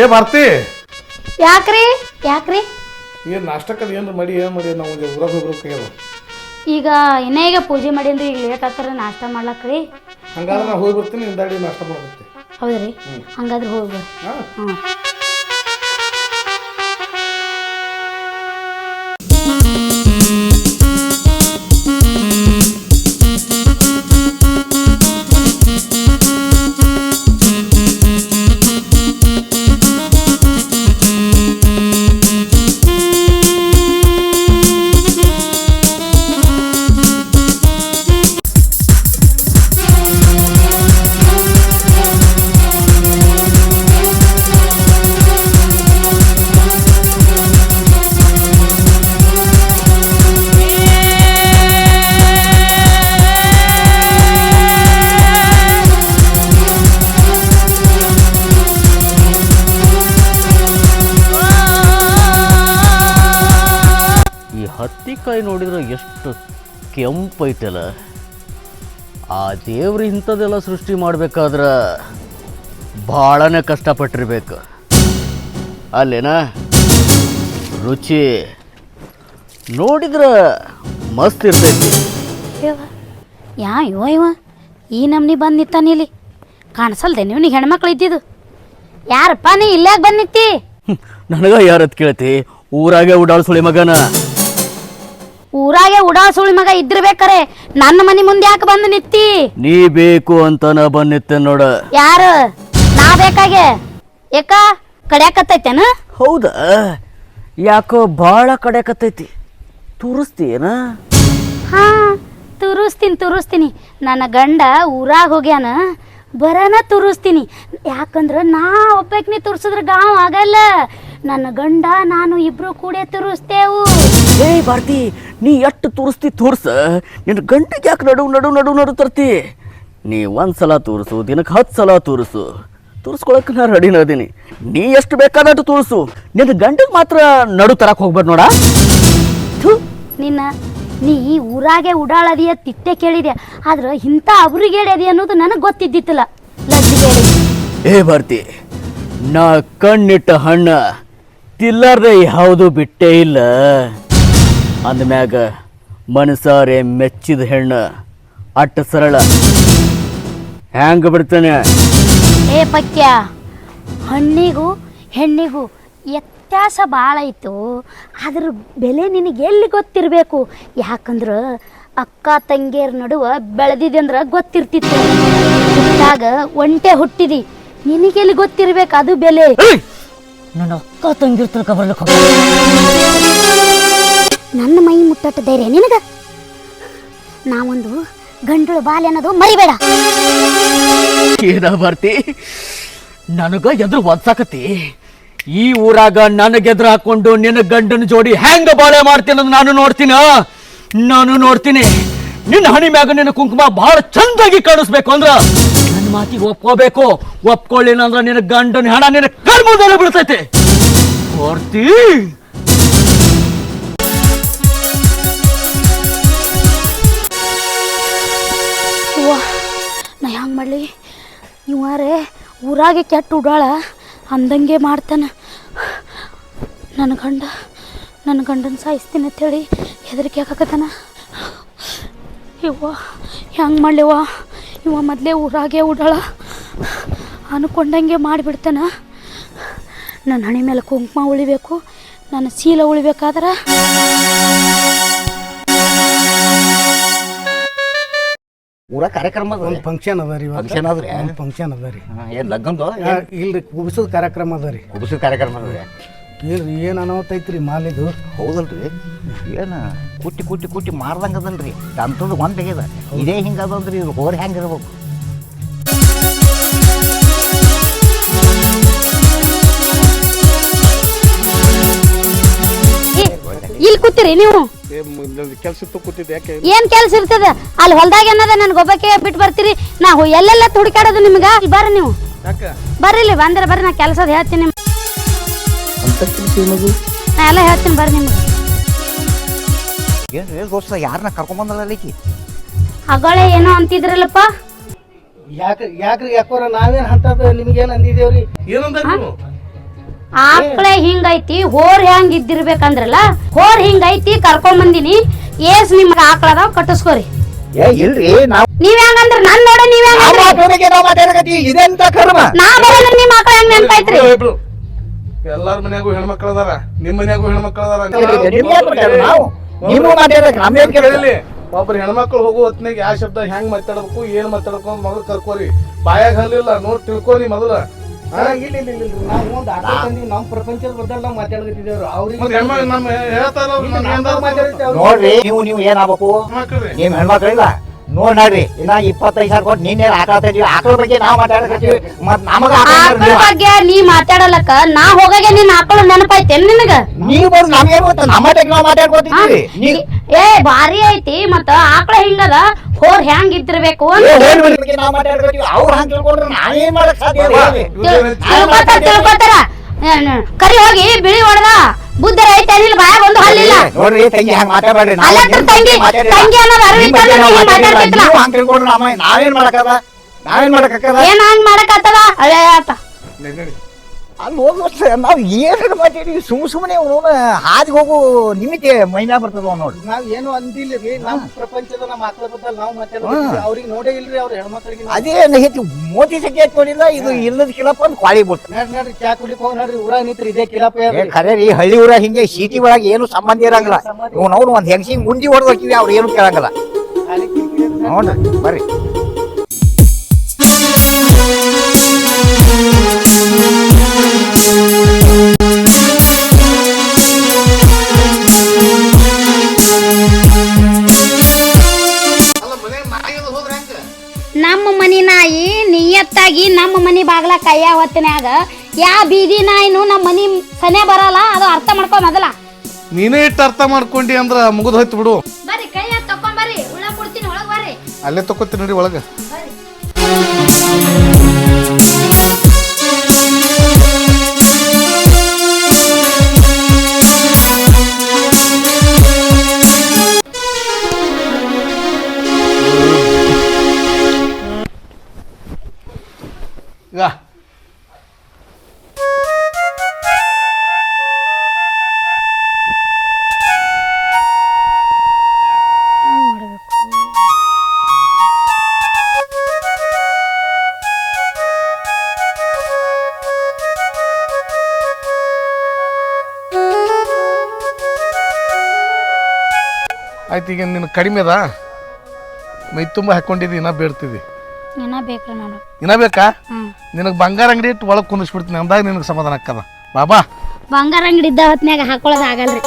ಏ ಭಾರತಿ ಯಾಕ್ರಿ ಯಾಕ್ರಿ ಏನು ನಾಷ್ಟಕ್ಕದ ಏನು ಮಾಡಿ ನಾವು ಊರಾಗ ಹೋಗ್ಬೇಕು ಈಗ ಈಗ ಪೂಜೆ ಮಾಡೀನ್ರಿ. ಈಗ ಲೇಟ್ ಆಗ್ತಾರ ನಾಷ್ಟ ಮಾಡ್ಲಕ್ರಿ. ಹಂಗಾದ್ರೆ ನಾ ಹೋಗಿ ಬರ್ತೀನಿ ಹಿಂದಾಡಿ ನಾಷ್ಟ ಮಾಡ್ತೀನಿ. ಹೌದ್ರಿ, ಹಂಗಾದ್ರೆ ಹೋಗಿ ಹಾಂ. ಹತ್ತಿಕಾಯಿ ನೋಡಿದ್ರೆ ಎಷ್ಟು ಕೆಂಪೈತಲ್ಲ. ಆ ದೇವ್ರು ಇಂಥದ್ದೆಲ್ಲ ಸೃಷ್ಟಿ ಮಾಡ್ಬೇಕಾದ್ರೆ ಭಾಳನೇ ಕಷ್ಟಪಟ್ಟಿರ್ಬೇಕು ಅಲ್ಲೇನಾ. ರುಚಿ ನೋಡಿದ್ರೆ ಮಸ್ತ್ ಇರ್ತೈತಿ. ಇವ ಈ ನಮ್ನಿ ಬಂದು ನಿತ್ತಾನ ಇಲ್ಲಿ ಕಾಣಿಸಲ್ದೆ ನೀವು. ನೀ ಹೆಣ್ಮಕ್ಳು ಇದ್ದಿದ್ದು ಯಾರಪ್ಪ? ನೀ ಇಲ್ಲಾಗ ಬಂದು ನಿತ್ತಿ? ನನಗ ಯಾರತ್ ಕೇಳ್ತಿ? ಊರಾಗೆ ಉಡಾಳ್ ಸುಳಿ ಮಗನ. ಊರಾಗೆ ಉಡಾಳ್ ಸುಳಿ ಮಗ ಇದ್ದಿರ್ಬೇಕಾರೆ ನನ್ನ ಮನೆ ಮುಂದೆ ಯಾಕೆ ಬಂದು ನಿತ್ತಿ? ನೀ ಬೇಕು ಅಂತ ನಾ ಬಂದಿತ್ತೆ ನೋಡ. ಯಾರು? ನಾ ಬೇಕಾಗೆ ಯಾಕ ಕಡ್ಯಾಕತ್ತೈತೇನ? ಹೌದಾ? ಯಾಕೋ ಭಾಳ ಕಡ್ಯಾಕತ್ತೈತಿ. ತೋರಿಸ್ತೀಯೇನ? ಹಾ, ತುರುಸ್ತೀನಿ. ನನ್ನ ಗಂಡ ಊರಾಗ ಹೋಗ್ಯಾನ, ಬರನ ತುರುಸ್ತೀನಿ. ಯಾಕಂದ್ರೆ ನಾ ಒಬ್ಬಾಕಿನಿ ತುರ್ಸಿದ್ರೆ ಗಾಂವ್ ಆಗಲ್ಲ. ನನ್ನ ಗಂಡ ನಾನು ಇಬ್ರು ಕೂಡ ತುರುಸ್ತೇವು. ಏ ಭಾರತಿ, ನೀ ಎಷ್ಟು ತೋರಿಸ್ತಿ ತೋರ್ಸ. ನಿನ್ನ ಗಂಟೆಗೆ ಯಾಕೆ ನಡು ತರ್ತಿ? ನೀ ಒಂದ್ಸಲ ತೋರಿಸು, ದಿನಕ್ಕೆ 10 ಸಲ ತೋರಿಸ್ಕೊಳಕ್ಕೆ ನಾನು ರೆಡಿನ ಅದೀನಿ. ನೀ ಎಷ್ಟು ಬೇಕಾದಷ್ಟು ತೋರಿಸು, ನಿನ್ನ ಗಂಟೆಗೆ ಮಾತ್ರ ನಡು ತರಕ್ಕೆ ಹೋಗ್ಬಾರ್ದು ನೋಡ. ನೀ ಊರಾಗೆ ಉಡಾಳದಿಯ ತಿಟ್ಟೆ ಕೇಳಿದೆ, ಆದ್ರೆ ಇಂಥ ಅವ್ರಿಗೆ ಹೇಳಿದೆ ಅನ್ನೋದು ನನಗೆ ಗೊತ್ತಿದ್ದಿತ್ತಲ್ಲ. ಲಜ್ಜಿಗೇಳಿ ಏ ಭಾರತಿ, ನಾ ಕಣ್ಣಿಟ್ಟ ಹಣ್ಣ ತಿಲ್ಲಾರ್ದೆ ಯಾವುದು ಬಿಟ್ಟೇ ಇಲ್ಲ. ಅಂದಮ್ಯಾಗ ಮನಸಾರೆ ಮೆಚ್ಚಿದ ಹೆಣ್ಣು ಅಟ್ಟ ಸರಳ ಹ್ಯಾಂಗ ಬಿಡ್ತಾನೆ? ಏ ಪಕ್ಯ, ಹಣ್ಣಿಗೂ ಹೆಣ್ಣಿಗೂ ವ್ಯತ್ಯಾಸ ಭಾಳ ಐತು. ಅದ್ರ ಬೆಲೆ ನಿನಗೆ ಎಲ್ಲಿ ಗೊತ್ತಿರಬೇಕು? ಯಾಕಂದ್ರೆ ಅಕ್ಕ ತಂಗಿಯರ ನಡುವೆ ಬೆಳೆದಿದೆ ಅಂದ್ರೆ ಗೊತ್ತಿರ್ತಿತ್ತು. ಹುಟ್ಟಾಗ ಒಂಟೆ ಹುಟ್ಟಿದಿ, ನಿನಗೆಲ್ಲಿ ಗೊತ್ತಿರ್ಬೇಕು ಅದು ಬೆಲೆ? ನನ್ನ ಅಕ್ಕ ತಂಗಿರ್ ತನಕ ಬರ್ಲಿಕ್ಕೆ ನನ್ನ ಮೈ ಮುಟ್ಟಟ್ಟ ಧೈರ್ಯ ನಿನಗ? ನಾವೊಂದು ಗಂಡಳು ಬಾಲ್ಯ ಅನ್ನೋದು ಮರಿಬೇಡ. ಏನ ಭಾರತಿ, ನನಗ ಎದುರು ಒದ್ಸಾಕತಿ? ಈ ಊರಾಗ ನನಗೆದ್ರ ಹಾಕೊಂಡು ನಿನ್ನ ಗಂಡನ ಜೋಡಿ ಹೆಂಗ ಬಾಳೆ ಮಾಡ್ತೀನಿ ಅನ್ನೋದು ನಾನು ನೋಡ್ತೀನಿ. ನಿನ್ನ ಹಣಿ ಮ್ಯಾಗ ನಿನ್ನ ಕುಂಕುಮ ಬಹಳ ಚಂದಾಗಿ ಕಾಣಿಸ್ಬೇಕು ಅಂದ್ರ ನನ್ನ ಮಾತಿಗೆ ಒಪ್ಕೋಬೇಕು. ಒಪ್ಕೊಳ್ಳಿಲ್ಲ ಅಂದ್ರ ನಿನ್ನ ಗಂಡನ ಹಣ ನಿನ್ನ ಕಣ್ಮುಂದೆಲ್ಲ ಬೀಳ್ತೈತೆ. ಭಾರತಿ, ನಾ ಹೆಂಗೆ ಮಾಡಲಿ? ಇವಾರೇ ಊರಾಗೆ ಕೆಟ್ಟ ಉಡಾಳ ಅಂದಂಗೆ ಮಾಡ್ತಾನೆ. ನನ್ನ ಗಂಡನ ಸಾಯಿಸ್ತೀನಿ ಅಂತೇಳಿ ಹೆದರಿಕೆ ಹಾಕಕತ್ತಾನ. ಹೆಂಗೆ ಮಾಡಲಿವ? ಇವ ಮೊದಲೇ ಊರಾಗೆ ಉಡಾಳ ಅನ್ಕೊಂಡಂಗೆ ಮಾಡಿಬಿಡ್ತಾನ. ನನ್ನ ಹಣೆ ಮೇಲೆ ಕುಂಕುಮ ಉಳಿಬೇಕು, ನನ್ನ ಶೀಲ ಉಳಿಬೇಕಾದ್ರೆ ಊರ ಕಾರ್ಯಕ್ರಮ ಒಂದು ಫಂಕ್ಷನ್ ಅದ ರೀ. ಫಂಕ್ಷನ್ ಅದ ರೀ. ಏನು ಲಗ್ನದು? ಇಲ್ರಿ, ಕುಬಿಸೋದು ಕಾರ್ಯಕ್ರಮ ಅದ ರೀ. ಕುಬಿಸೋ ಕಾರ್ಯಕ್ರಮ ಅದ ರೀ. ಇಲ್ರಿ, ಏನು ಅನಾವತ್ತೈತ್ರಿ ಮಾಲಿದು? ಹೌದಲ್ರಿ, ಏನು ಕುಟ್ಟಿ ಮಾರ್ದಂಗೆ ಅದಲ್ರಿ. ಅಂಥದ್ದು ಒಂದಾಗ್ಯದ. ಇದೇ ಹಿಂಗೆ ಅದಲ್ರಿ, ಇದು ಹೋರಿ ಹೆಂಗೆ ಇರ್ಬೇಕು? ಇಲ್ಲಿ ಕೂತಿರಿ ನೀವು? ಕೆಲಸ ಕೂತಿದ್ದೆ. ಯಾಕೆ? ಏನ್ ಕೆಲಸ ಇರ್ತದ ಅಲ್ಲಿ ಹೊಲ್ದಾಗ? ಏನದ ನನ್ಗೆ ಒಬ್ಬಕ್ಕೆ ಬಿಟ್ಟು ಬರ್ತೀರಿ? ನಾವು ಎಲ್ಲೆಲ್ಲ ಹುಡುಕಾಡೋದು ನಿಮ್ಗ? ಬರ್ರಿ ನೀವು, ಬರ್ರಿ ಇಲ್ಲಿ. ಬಂದ್ರೆ ಬರ್ರಿ, ನಾ ಕೆಲಸದ ಹೇಳ್ತೀನಿ. ನಾ ಎಲ್ಲ ಹೇಳ್ತೀನಿ, ಬರ್ರಿ ನಿಮ್ಗೆ. ಏನು ದೋಸ್ತ, ಯಾರನ್ನ ಕರ್ಕೊಂಬಂದಲ್ಲ? ಅಗಳೇ ಏನೋ ಅಂತಿದ್ರಲ್ಲಪ್ಪ. ಯಾಕ್ರಿ ಯಾಕೋರ ನಾವೇನ್ ಅಂತದ ನಿಮ್ಗೇನ್ ಅಂದಿದೇವ್ರಿ? ಏನಂದ? ಆಕಳೆ ಹಿಂಗೈತಿ ಹೋರ್ ಹೆಂಗ್ ಇದ್ದಿರ್ಬೇಕಂದ್ರಲ್ಲ ಹೋರ್ ಹಿಂಗೈತಿ ಕರ್ಕೊಂಡ್ ಬಂದಿನಿ ಏಸ್ ನಿಮ್ಗ ಆಕಳ ಅದಾವ ಕಟ್ಟಿಸ್ಕೋರಿ. ಇಲ್ರಿ ನಾವ್ ನೀವ್ ಹೆಂಗಂದ್ರ ನನ್ ನೋಡ ನೀವ್ ಹೆಂಗಂದ್ರಿ ಇದೆಂತ ಕರ್ಮ. ನಾ ಬರೋಲ್ಲ ನಿಮ್ ಆಕಳ ಹೆಂಗ್ ನೆನ್ಪೈತ್ರಿ. ಎಲ್ಲಾರ ಮನ್ಯಾಗೂ ಹೆಣ್ಮಕ್ಳು ಅದಾರ, ನಿಮ್ ಮನ್ಯಾಗೂ ಹೆಣ್ಮಕ್ಳು ಅದಾರ. ನಾವು ನೀವು ಮಾತಾಡಕ್ ನಮ್ಗೆ ಕೇಳಿಲಿ ಒಬ್ರು ಹೆಣ್ಮಕ್ಳು ಹೋಗೋ ಹೊತ್ನಾಗ ಯಾವ ಶಬ್ದ ಹೆಂಗ್ ಮಾತಾಡ್ಬೇಕು ಏನ್ ಮಾತಾಡ್ಬೇಕು ಮಗಳು ಕರ್ಕೋರಿ. ಬಾಯಾಗ ಹಲ್ಲಿಲ್ಲ ನೋಡ್ ತಿಳ್ಕೊರಿ ಮೊದಲ. ನಮ್ ಪ್ರಪಂಚದ ಬದಲ್ ನಾವ್ ಮಾತಾಡ್ತಿದ್ದೇವ್ರು ಅವ್ರಿಗೆ ನಮ್ಮ ಹೇಳ್ತಾರ ನೋಡ್ರಿ ನೀವು ಏನಾಗ್ಬೇಕು ನಿಮ್ ಹೆಣ್ಮಕ್ಳಿಲ್ಲ ನೋಡ್ ನೋಡ್ರಿ ಇನ್ನ 25,000 ಕೊಟ್ಟು ನೀನೇ ಆಕಳ್ತಿದ್ವಿ ಆಕಳ ಬಗ್ಗೆ ನಾವ್ ಮಾತಾಡಕತ್ತೀವಿ ಮತ್ ನಮಗ ಆಕಳ ಬಗ್ಗೆ ನೀ ಮಾತಾಡಲಕ್ಕ ನಾ ಹೋಗಾಗೆ ನಿನ್ ಆಕಳ ನೆನಪೈತೇನ್ ನಿನಗ. ನೀವು ಬಂದು ನಮ್ಗೇನ್ ಗೊತ್ತ ನಮ್ಮ ನಾವ್ ಮಾತಾಡ್ಕೊತಿದ್ವಿ. ಏ ಭಾರಿ ಐತಿ ಮತ್ತ ಆಕಳ ಹಿಂಗದ ಹೋರ್ ಹೆಂಗ್ ಇದ್ದಿರ್ಬೇಕು ನಾವ್ ಮಾತಾಡ್ಕೊತೀವಿ ಅವ್ರು ಹಂಗ ತಿಳ್ಕೊಂಡ್ರೆ ನಾವೇನ್ ಮಾಡಕ್ ಸಾಧ್ಯ ತಿಳ್ಕೊತಾರ. ಕರಿ ಹೋಗಿ ಬಿಳಿ ಹೊಡೆದ ಬುದ್ಧರ ಐತೆ ಅನಿಲ್ ಬಾಯ ಬಂದು ಹಲ್ಲಿಲ್ಲ ನೋಡ್ರಿ ತಂಗಿ ಹಂಗ ಮಾತಾಡ್ಬೇಡ್ರಿ ತಂಗಿ ಅನ್ನೋದು ಹಂಗ ತಿಳ್ಕೊಂಡ್ರೆ ನಾವೇನ್ ಮಾಡಕದ ಏನ್ ಹಂಗ್ ಮಾಡಕತ್ತದ ಹಳೆ ಆತ. ಅಲ್ಲಿ ಹೋಗುವ ನಾವ್ ಏನ್ ಮಾತಾಡಿ ಸುಮ್ಮನೆ ಹಾದಿ ಹೋಗು ನಿಮಿತ್ತೆ ಮೈನಾ ಬರ್ತದ ನೋಡ್ರಿ. ನಾವ್ ಏನು ಅಂದಿಲ್ರಿ ನಮ್ ಪ್ರಪಂಚದ ನಮ್ಮ ಮಕ್ಕಳ ಬದಲ್ ನಾವ್ ಮಾತಾಡ್ತೀವಿ ಅವ್ರಿಗೆ ನೋಡೇ ಇಲ್ರಿ ಅವ್ರ ಹೆಣ್ಮಕ್ಳಿಗೆ. ಅದೇ ಹೆಚ್ಚು ಮೋದಿ ಸಂಖ್ಯೆ ನೋಡಿಲ್ಲ ಇದು ಇಲ್ಲದ ಕಿಲಪ್ಪ ಒಂದು ಕ್ವಾಳಿ ಬಿಡ್ತು ನೋಡ್ರಿ ಚಾ ಕುಡಿಕ್ ಹೋಗಿ ನೋಡ್ರಿ ಊರಾಗ ನಿಂತ್ರಿ ಇದೇ ಕಿಲಪ್ಪ. ಖರೆ ರೀ ಹಳ್ಳಿ ಊರಾಗ ಹಿಂಗೆ ಸಿಟಿ ಒಳಗೆ ಏನು ಸಂಬಂಧ ಇರಂಗಿಲ್ಲ. ನಾವು ಒಂದ್ ಹೆಂಗಸಿ ಮುಂದಿ ಹೊಡೆದು ಹೋಗ್ತೀವಿ ಅವ್ರು ಏನು ಕೇಳಂಗಿಲ್ಲ ನೋಡ್ರಿ ಬರ್ರಿ. ನಮ್ಮ ಮನಿ ನಾಯಿ ನಿಯತ್ತಾಗಿ ನಮ್ಮ ಮನಿ ಬಾಗ್ಲ ಕೈಯ ಹೊತ್ತಿನಾಗ ಯಾ ಬೀದಿ ನಾಯಿನು ನಮ್ಮ ಮನಿ ಸನೆ ಬರಲ್ಲ ಅದು ಅರ್ಥ ಮಾಡ್ಕೊ ಮೊದಲ. ನೀನೇ ಇಟ್ಟು ಅರ್ಥ ಮಾಡ್ಕೊಂಡಿ ಅಂದ್ರ ಮುಗಿದ್ ಹೋಯ್ತು ಬಿಡು. ಬರ್ರಿ ಕೈ ತಕೊಂಡ್ ಬರ್ರಿ ಉಳ್ಳ ಕೊಡ್ತೀನಿ ಒಳಗ್ ಬರ್ರಿ. ಅಲ್ಲೇ ತಕೋತೀನಿ ನೋಡಿ ಒಳಗ. ಈಗ ಆಯ್ತು ಈಗ ನಿನ್ ಕಡಿಮೆ ಅದ ಮೈ ತುಂಬ ಹಾಕೊಂಡಿದ್ದಿ ಇನ್ನ ಬೇಡ್ತಿದ್ದಿ ಏನ ಬೇಕ್ರಿ ನನಗೆ ಇನ್ನ ಬೇಕಾ ನಿನಗೆ ಬಂಗಾರ ಅಂಗಡಿ ಇಟ್ಟು ಒಳಗೆ ಕುಂದಿಸ್ಬಿಡ್ತೀನಿ ಅಂದಾಗ ನಿನಗೆ ಸಮಾಧಾನ ಆಕ್ಕದ. ಬಾಬಾ ಬಂಗಾರ ಅಂಗಡಿ ಇದ್ದ ಹೊತ್ನ್ಯಾಗ ಹಾಕೊಳ್ಳೋದು ಆಗಲ್ರಿ.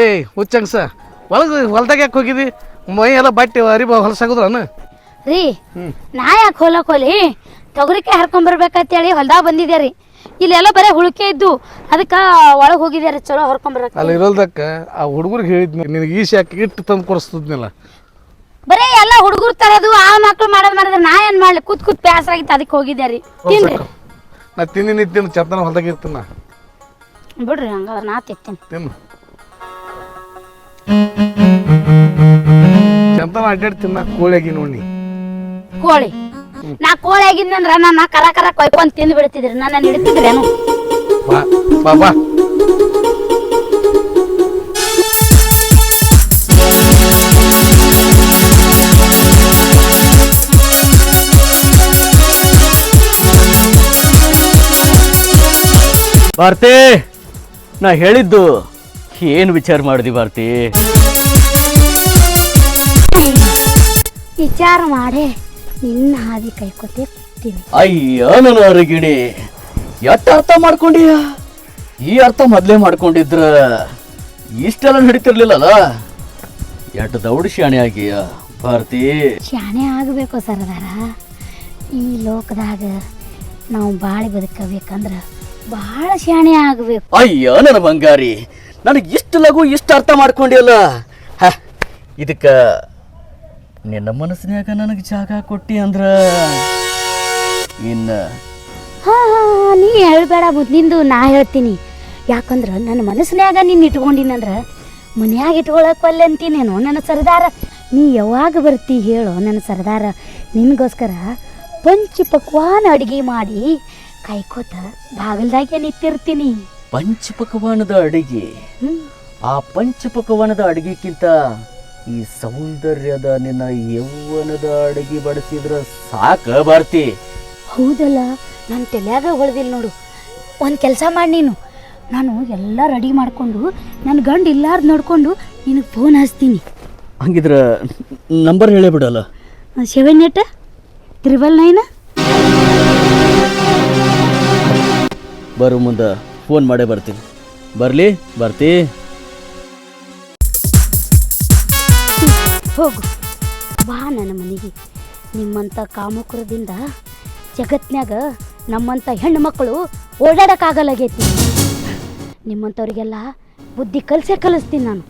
ಏಯ್ ಹುಚ್ಚಂಗ್ಸ ಒಳಗೆ ಹೊಲ್ದಾಗ ಯಾಕೆ ಹೋಗಿದಿ? ಮೈ ಎಲ್ಲ ಬಟ್ಟೆ ಅರಿಬ ಹೊಲಸಾಗುದ್ರನ ರೀ ನಾ ಯಾಕೆ ಹೊಲಕ್ ಹೋಲಿ ತೊಗರಿಕಾಯಿ ಹರ್ಕೊಂಬರ್ಬೇಕಂತೇಳಿ ಹೊಲ್ದಾಗ ಬಂದಿದ್ದೆ ರೀ. ಇಲ್ಲೆಲ್ಲ ಬರೀ ಹುಳುಕೆ ಇದ್ದು ಅದಕ್ಕೆ ಒಳಗೆ ಹೋಗಿದ್ಯಾರ ಚಲೋ ಹೊರ್ಕೊಂಬರ್ಬೇಕು. ಅಲ್ಲಿ ಇರೋದಕ್ಕ ಆ ಹುಡುಗರಿಗೆ ಹೇಳಿದ್ನಿ ನಿನಗೆ ಈಶ್ ಯಾಕೆ ಇಟ್ಟು ತಂದು ಕೊಡಿಸ್ತದ್ನಿಲ್ಲ. ಬರೀ ಎಲ್ಲ ಹುಡುಗರು ತರದು ಆ ಮಕ್ಳು ಮಾಡಿದ್ರೆ ನಾ ಏನ್ ಮಾಡ್ಲಿ ಕೂತ್ ಪ್ಯಾಸರಾಗಿತ್ತು ಅದಕ್ಕೆ ಹೋಗಿದ್ದೆ ರೀ. ತಿನ್ರಿ ನಾ ತಿಂದಿನ ಚಂತನ ಹೊಲ್ದಾಗ ಇರ್ತೀನ ಬಿಡ್ರಿ ಹಂಗಾದ್ರೆ ನಾ ತಿಂತೀನಿ ತಿನ್ನು ಚಂತನ ಅಡ್ಡಾಡ್ತೀನಿ. ಕೋಳಿಯಾಗಿ ನೋಡಿ ಕೋಳಿ ನಾ ಕೋಳಿ ಆಗಿದ್ನಂದ್ರ ನನ್ನ ಕರ ಕೊಯ್ಕೊಂಡ್ ತಿಂದು ಬಿಡ್ತಿದ್ರಿ ನನ್ನ ಹಿಡಿತಿದ್ರೇನು. ಬಾಬಾ ಭಾರತಿ ನಾ ಹೇಳಿದ್ದು ಏನ್ ವಿಚಾರ ಮಾಡ್ದಿ ಭಾರತಿ? ವಿಚಾರ ಮಾಡಿ ನಿನ್ನ ಹಾದಿ ಕೈಕೊತೀನಿ. ಅಯ್ಯ ನನ್ನ ಅರಗಿಣಿ ಎಷ್ಟ ಅರ್ಥ ಮಾಡ್ಕೊಂಡಿಯ? ಈ ಅರ್ಥ ಮೊದ್ಲೇ ಮಾಡ್ಕೊಂಡಿದ್ರ ಇಷ್ಟೆಲ್ಲ ನಡೀತಿರ್ಲಿಲ್ಲಲ್ಲ. ಎಟ್ಟು ದೌಡ್ ಶಾಣೆ ಆಗಿಯ ಭಾರತಿ. ಶಾಣೆ ಆಗಬೇಕು ಸರ್ದಾರ. ಈ ಲೋಕದಾಗ ನಾವು ಬಾಳಿ ಬದುಕಬೇಕಂದ್ರ ಬಹಳ ಶಾಣೆ ಆಗಬೇಕು. ಅಯ್ಯ ನನ್ನ ಬಂಗಾರಿ ನನಗೆ ಇಷ್ಟು ಲಘು ಇಷ್ಟು ಅರ್ಥ ಮಾಡ್ಕೊಂಡಿಯಲ್ಲ. ಇದಕ್ಕ ನಿನ್ನ ಮನಸ್ಸಿನಾಗ ನನಗೆ ಜಾಗ ಕೊಟ್ಟಿ ಅಂದ್ರ ಇನ್ನ ನೀ ಹೇಳ್ಬೇಡ ಮುಂದಿಂದು ನಾ ಹೇಳ್ತೀನಿ. ಯಾಕಂದ್ರ ನನ್ನ ಮನಸ್ಸಿನಾಗ ನೀನು ಇಟ್ಕೊಂಡಿನಂದ್ರ ಮನ್ಯಾಗ ಇಟ್ಕೊಳಕ್ ಒಲ್ಲೆ ಅಂತೀನೇನು ನನ್ನ ಸರ್ದಾರ. ನೀ ಯಾವಾಗ ಬರ್ತಿ ಹೇಳು ನನ್ನ ಸರ್ದಾರ, ನಿನಗೋಸ್ಕರ ಪಂಚಪಕ್ವಾನ ಅಡುಗೆ ಮಾಡಿ ಕಾಯ್ಕೋತ ಬಾಗಿಲ್ದಾಗೆ ನಿಂತಿರ್ತೀನಿ. ಪಂಚಪಕವಾನದ ಅಡಿಗೆ, ಆ ಪಂಚಪಕವಾನದ ಅಡಿಗೆಕ್ಕಿಂತ ಈ ಸೌಂದರ್ಯದ ನಿನ್ನ ಯೌವನದ ಅಡಿಗೆ ಬಡಿಸಿದ್ರ ಸಾಕ ಭಾರತಿ. ಹೌದಲ್ಲ, ನನ್ನ ತಲೆಯಾಗ ಹೊಳ್ದಿಲ್ಲ ನೋಡು. ಒಂದು ಕೆಲಸ ಮಾಡಿ ನೀನು, ನಾನು ಎಲ್ಲ ರೆಡಿ ಮಾಡಿಕೊಂಡು ನನ್ನ ಗಂಡು ಇಲ್ಲಾರ್ದು ನೋಡಿಕೊಂಡು ನಿನಗೆ ಫೋನ್ ಹಚ್ತೀನಿ. ಹಂಗಿದ್ರ ನಂಬರ್ ಹೇಳೇ ಬಿಡಲ್ಲ. 7899. ಬರೋ ಮುಂದೆ ಫೋನ್ ಮಾಡೇ ಬರ್ತೀನಿ. ಬರ್ತಿ ಹೋಗು ಬಾ ನನ್ನ ಮನೆಗೆ. ನಿಮ್ಮಂಥ ಕಾಮುಕರದಿಂದ ಜಗತ್ನ್ಯಾಗ ನಮ್ಮಂಥ ಹೆಣ್ಣು ಮಕ್ಕಳು ಓಡಾಡೋಕ್ಕಾಗಲ್ಲಾಗೈತಿ. ನಿಮ್ಮಂಥವ್ರಿಗೆಲ್ಲ ಬುದ್ಧಿ ಕಲಿಸ್ತೀನಿ ನಾನು.